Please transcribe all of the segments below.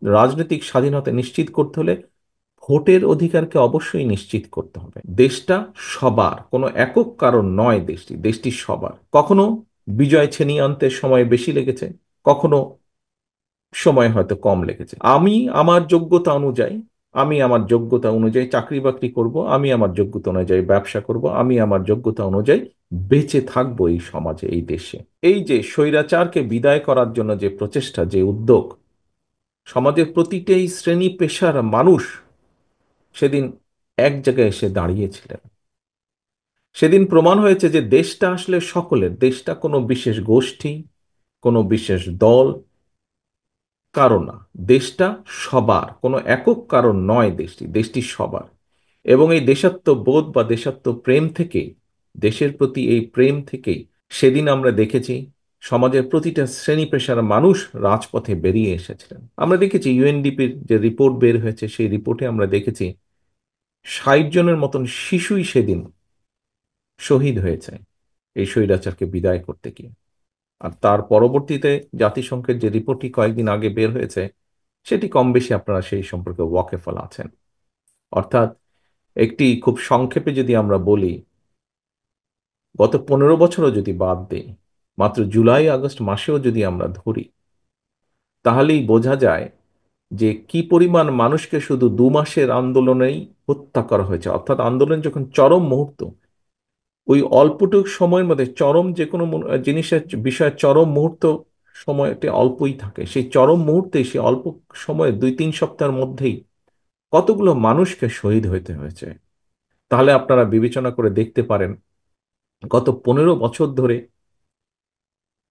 রাজনৈতিক স্বাধীনতা নিশ্চিত করতে হলে ভোটের অধিকারকে অবশ্যই নিশ্চিত করতে হবে। দেশটা সবার, কোনো একক কারণ নয়। দেশটি দেশটি সবার। কখনো বিজয় ছিনিয়ে আনতে সময় বেশি লেগেছে, কখনো সময় হয়তো কম লেগেছে। আমি আমার যোগ্যতা অনুযায়ী চাকরি বাকরি করব, আমি আমার যোগ্যতা অনুযায়ী ব্যবসা করব, আমি আমার যোগ্যতা অনুযায়ী বেঁচে থাকবো এই সমাজে, এই দেশে। এই যে স্বৈরাচারকে বিদায় করার জন্য যে প্রচেষ্টা, যে উদ্যোগ, সমাজের প্রতিটি শ্রেণী পেশার মানুষ সেদিন এক জায়গায় এসে দাঁড়িয়েছিলেন। সেদিন প্রমাণ হয়েছে যে দেশটা আসলে সকলের। দেশটা কোনো বিশেষ গোষ্ঠী, কোনো বিশেষ দল কারো না। দেশটা সবার, কোনো একক কারণ নয়। দেশটি দেশটি সবার। এবং এই দেশাত্মবোধ বা দেশাত্মপ্রেম থেকেই, দেশের প্রতি এই প্রেম থেকেই সেদিন আমরা দেখেছি সমাজের প্রতিটা শ্রেণী পেশার মানুষ রাজপথে বেরিয়ে এসেছিলেন। আমরা দেখেছি ইউএনডিপির যে রিপোর্ট বের হয়েছে, সেই রিপোর্টে আমরা দেখেছি 60 জনের মতন শিশুই সেদিন শহীদ হয়েছে এই স্বৈরাচারকে বিদায় করতে গিয়ে। আর তার পরবর্তীতে জাতিসংঘের যে রিপোর্টটি কয়েকদিন আগে বের হয়েছে, সেটি কম বেশি আপনারা সেই সম্পর্কে ওয়াকেফল আছেন। অর্থাৎ একটি খুব সংক্ষেপে যদি আমরা বলি, গত 15 বছরও যদি বাদ দেই, মাত্র জুলাই আগস্ট মাসেও যদি আমরা ধরি, তাহলেই বোঝা যায় যে কি পরিমাণ মানুষকে শুধু 2 মাসের আন্দোলনেই হত্যা করা হয়েছে। অর্থাৎ আন্দোলন যখন চরম মুহূর্ত, ওই অল্পটুক সময়ের মধ্যে চরম যে কোনো জিনিসের বিষয়ে চরম মুহূর্ত সময়টি অল্পই থাকে। সেই চরম মুহূর্তে, সেই অল্প সময়ে 2-3 সপ্তাহের মধ্যেই কতগুলো মানুষকে শহীদ হইতে হয়েছে। তাহলে আপনারা বিবেচনা করে দেখতে পারেন, গত 15 বছর ধরে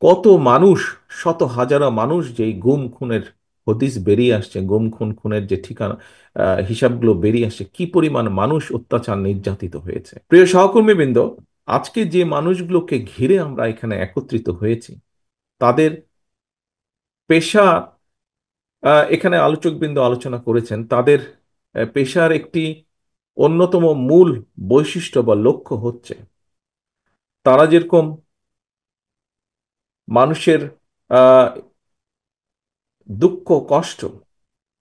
কত মানুষ, শত হাজারো মানুষ, যেই গুম খুনের হদিস বেরিয়ে আসছে, গুম খুন খুনের যে ঠিকানা, হিসাবগুলো বেরিয়ে আসছে, কি পরিমাণ মানুষ অত্যাচার নির্যাতিত হয়েছে। প্রিয় সহকর্মীবৃন্দ, আজকে যে মানুষগুলোকে ঘিরে আমরা এখানে একত্রিত হয়েছি, তাদের পেশা, এখানে আলোচকবৃন্দ আলোচনা করেছেন, তাদের পেশার একটি অন্যতম মূল বৈশিষ্ট্য বা লক্ষ্য হচ্ছে, তারা যেরকম মানুষের আহ দুঃখ, কষ্ট,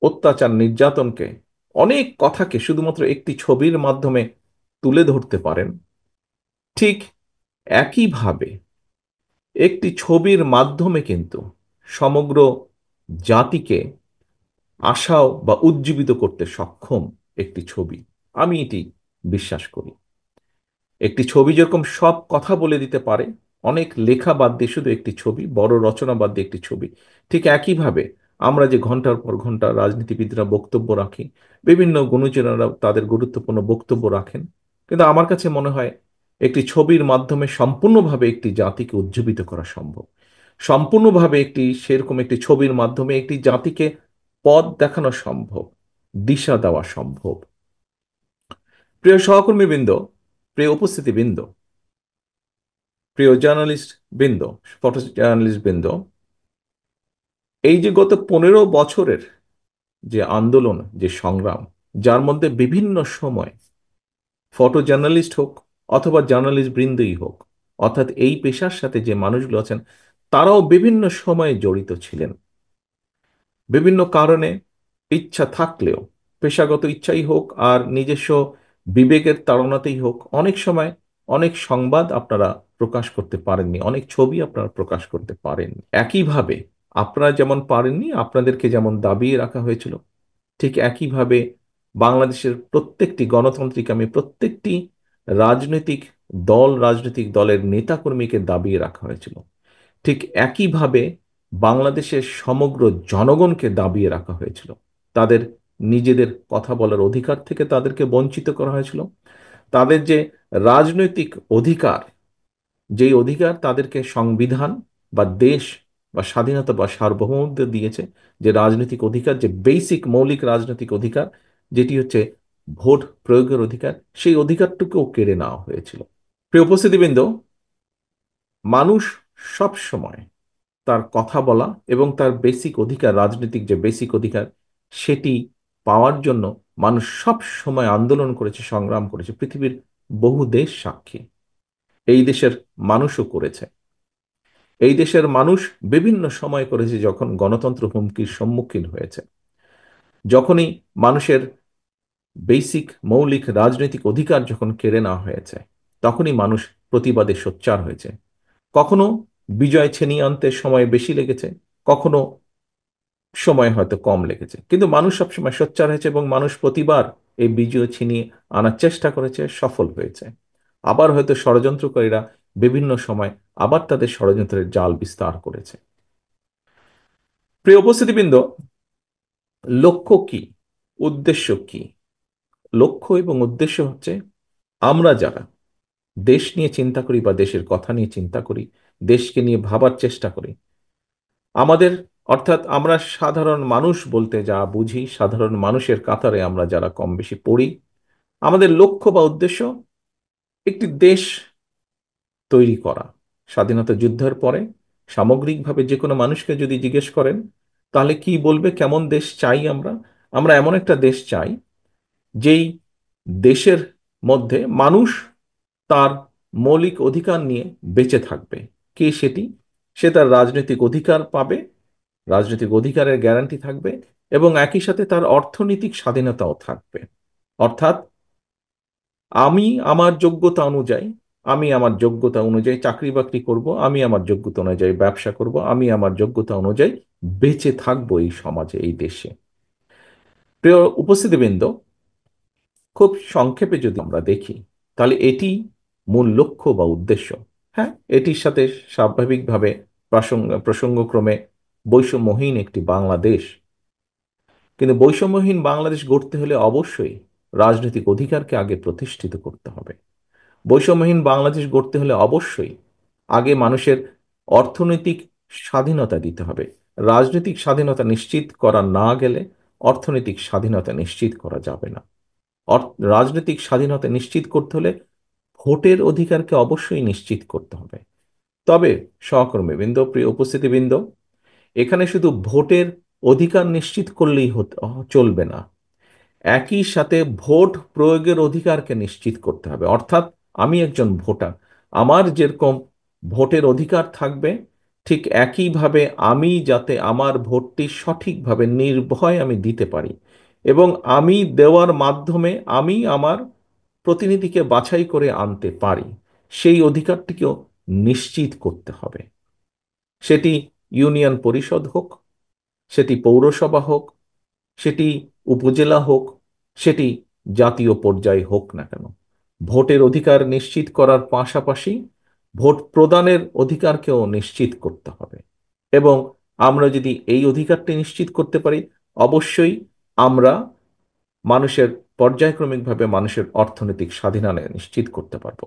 অত্যাচার, নির্যাতনকে, অনেক কথাকে শুধুমাত্র একটি ছবির মাধ্যমে তুলে ধরতে পারেন, ঠিক একইভাবে একটি ছবির মাধ্যমে কিন্তু সমগ্র জাতিকে আশাও বা উজ্জীবিত করতে সক্ষম একটি ছবি। আমি এটি বিশ্বাস করি। একটি ছবি যেরকম সব কথা বলে দিতে পারে, অনেক লেখা বাদ দিয়ে শুধু একটি ছবি, বড় রচনা বাদ দিয়ে একটি ছবি, ঠিক একইভাবে আমরা যে ঘন্টার পর ঘন্টা রাজনীতিবিদরা বক্তব্য রাখি, বিভিন্ন গুণীজনেরা তাদের গুরুত্বপূর্ণ বক্তব্য রাখেন, কিন্তু আমার কাছে মনে হয় একটি ছবির মাধ্যমে সম্পূর্ণভাবে একটি জাতিকে উজ্জীবিত করা সম্ভব। সম্পূর্ণভাবে সেরকম একটি ছবির মাধ্যমে একটি জাতিকে পথ দেখানো সম্ভব, দিশা দেওয়া সম্ভব। প্রিয় সহকর্মীবৃন্দ, প্রিয় উপস্থিতিবৃন্দ, প্রিয় জার্নালিস্ট বৃন্দ, ফটো জার্নালিস্ট বৃন্দ, এই যে গত 15 বছরের যে আন্দোলন, যে সংগ্রাম, যার মধ্যে বিভিন্ন সময় ফটো জার্নালিস্ট হোক অথবা জার্নালিস্ট বৃন্দই হোক, অর্থাৎ এই পেশার সাথে যে মানুষগুলো আছেন, তারাও বিভিন্ন সময়ে জড়িত ছিলেন। বিভিন্ন কারণে, ইচ্ছা থাকলেও, পেশাগত ইচ্ছাই হোক আর নিজস্ব বিবেকের তাড়নাতেই হোক, অনেক সময় অনেক সংবাদ আপনারা প্রকাশ করতে পারেননি, অনেক ছবি আপনারা প্রকাশ করতে পারেন। একইভাবে আপনারা যেমন পারেননি, আপনাদেরকে যেমন দাবিয়ে রাখা হয়েছিল, ঠিক একইভাবে বাংলাদেশের প্রত্যেকটি গণতান্ত্রিক, আমি প্রত্যেকটি রাজনৈতিক রাজনৈতিক দলের নেতাকর্মীকে দাবিয়ে রাখা হয়েছিল। ঠিক একইভাবে বাংলাদেশের সমগ্র জনগণকে দাবিয়ে রাখা হয়েছিল। তাদের নিজেদের কথা বলার অধিকার থেকে তাদেরকে বঞ্চিত করা হয়েছিল। তাদের যে রাজনৈতিক অধিকার, যেই অধিকার তাদেরকে সংবিধান বা দেশ বা স্বাধীনতা বা সার্বভৌমত্ব দিয়েছে, যে রাজনৈতিক অধিকার, যে বেসিক মৌলিক রাজনৈতিক অধিকার, যেটি হচ্ছে ভোট প্রয়োগের অধিকার, সেই অধিকারটুকুও কেড়ে নেওয়া হয়েছিল। প্রিয় উপস্থিতিবৃন্দ, মানুষ সব সময় তার কথা বলা এবং তার বেসিক অধিকার, রাজনৈতিক যে বেসিক অধিকার, সেটি পাওয়ার জন্য মানুষ সব সময় আন্দোলন করেছে, সংগ্রাম করেছে। পৃথিবীর বহু দেশ সাক্ষী, এই দেশের মানুষও করেছে। এই দেশের মানুষ বিভিন্ন সময় করেছে যখন গণতন্ত্র হুমকির সম্মুখীন হয়েছে। যখনই মানুষের বেসিক মৌলিক রাজনৈতিক অধিকার যখন কেড়ে নেওয়া হয়েছে, তখনই মানুষ প্রতিবাদে সোচ্চার হয়েছে। কখনো বিজয় ছিনিয়ে আনতে সময় বেশি লেগেছে, কখনো সময় হয়তো কম লেগেছে, কিন্তু মানুষ সবসময় সোচ্চার হয়েছে এবং মানুষ প্রতিবার এই বিজয় ছিনিয়ে আনার চেষ্টা করেছে, সফল হয়েছে। আবার হয়তো ষড়যন্ত্রকারীরা বিভিন্ন সময় আবার তাদের ষড়যন্ত্রের জাল বিস্তার করেছে। প্রিয় উপস্থিতিবৃন্দ, লক্ষ্য কি, উদ্দেশ্য কি? লক্ষ্য এবং উদ্দেশ্য হচ্ছে আমরা যারা দেশ নিয়ে চিন্তা করি বা দেশের কথা নিয়ে চিন্তা করি, দেশকে নিয়ে ভাবার চেষ্টা করি, আমাদের অর্থাৎ আমরা সাধারণ মানুষ বলতে যা বুঝি, সাধারণ মানুষের কাতারে আমরা যারা কম বেশি পড়ি, আমাদের লক্ষ্য বা উদ্দেশ্য একটি দেশ তৈরি করা। স্বাধীনতা যুদ্ধের পরে সামগ্রিকভাবে যে কোনো মানুষকে যদি জিজ্ঞেস করেন, তাহলে কি বলবে কেমন দেশ চাই আমরা? আমরা এমন একটা দেশ চাই যেই দেশের মধ্যে মানুষ তার মৌলিক অধিকার নিয়ে বেঁচে থাকবে। কে সেটি? সে তার রাজনৈতিক অধিকার পাবে, রাজনৈতিক অধিকারের গ্যারান্টি থাকবে, এবং একই সাথে তার অর্থনৈতিক স্বাধীনতাও থাকবে। অর্থাৎ আমি আমার যোগ্যতা অনুযায়ী, আমি আমার যোগ্যতা অনুযায়ী চাকরি বাকরি করব, আমি আমার যোগ্যতা অনুযায়ী ব্যবসা করব, আমি আমার যোগ্যতা অনুযায়ী বেঁচে থাকবো এই সমাজে, এই দেশে। প্রিয় উপস্থিতিবৃন্দ, খুব সংক্ষেপে যদি আমরা দেখি, তাহলে এটি মূল লক্ষ্য বা উদ্দেশ্য। হ্যাঁ, এটির সাথে স্বাভাবিকভাবে প্রসঙ্গক্রমে বৈষম্যহীন একটি বাংলাদেশ। কিন্তু বৈষম্যহীন বাংলাদেশ গড়তে হলে অবশ্যই রাজনৈতিক অধিকারকে আগে প্রতিষ্ঠিত করতে হবে। বৈষম্যহীন বাংলাদেশ গড়তে হলে অবশ্যই আগে মানুষের অর্থনৈতিক স্বাধীনতা দিতে হবে। রাজনৈতিক স্বাধীনতা নিশ্চিত করা না গেলে অর্থনৈতিক স্বাধীনতা নিশ্চিত করা যাবে না। রাজনৈতিক স্বাধীনতা নিশ্চিত করতে হলে ভোটের অধিকারকে অবশ্যই নিশ্চিত করতে হবে। তবে সহকর্মীবৃন্দ, প্রিয় উপস্থিতিবৃন্দ, এখানে শুধু ভোটের অধিকার নিশ্চিত করলেই চলবে না, একই সাথে ভোট প্রয়োগের অধিকারকে নিশ্চিত করতে হবে। অর্থাৎ আমি একজন ভোটার, আমার যেরকম ভোটের অধিকার থাকবে, ঠিক একইভাবে আমি যাতে আমার ভোটটি সঠিকভাবে নির্ভয়ে আমি দিতে পারি, এবং আমি দেওয়ার মাধ্যমে আমি আমার প্রতিনিধিকে বাছাই করে আনতে পারি, সেই অধিকারটিকেও নিশ্চিত করতে হবে। সেটি ইউনিয়ন পরিষদ হোক, সেটি পৌরসভা হোক, সেটি উপজেলা হোক, সেটি জাতীয় পর্যায়ে হোক না কেন, ভোটের অধিকার নিশ্চিত করার পাশাপাশি ভোট প্রদানের অধিকারকেও নিশ্চিত করতে হবে। এবং আমরা যদি এই অধিকারটি নিশ্চিত করতে পারি, অবশ্যই আমরা মানুষের পর্যায়ক্রমিকভাবে মানুষের অর্থনৈতিক স্বাধীনতা নিশ্চিত করতে পারবো।